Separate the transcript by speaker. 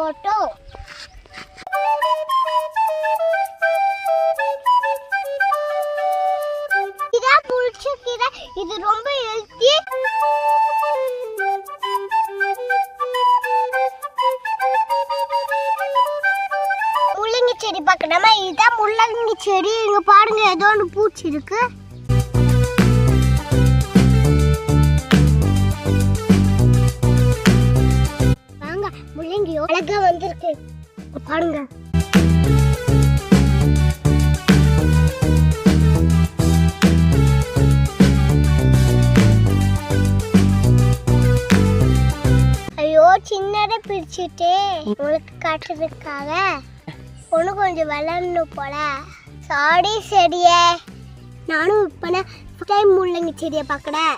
Speaker 1: Photo. இதான் புளிச்சக்கீரை. இது ரொம்ப ஹெல்த்தி. முள்ளங்கி செடி பார்க்கணுமா? இதுதான் முள்ளங்கி செடி. இங்க பாருங்க, ஏதோ ஒன்று பூச்சி இருக்கு. வாங்க, முள்ளங்கியோ அழகா வந்திருக்கு பாருங்க. ஐயோ, சின்னதை பிரிச்சுட்டு உங்களுக்கு காட்டுறதுக்காக ஒன்று கொஞ்சம் வளரணும் போல. சாடி செடியே, நானும் இப்போ டைம் முள்ளங்கி செடியை பார்க்கறேன்.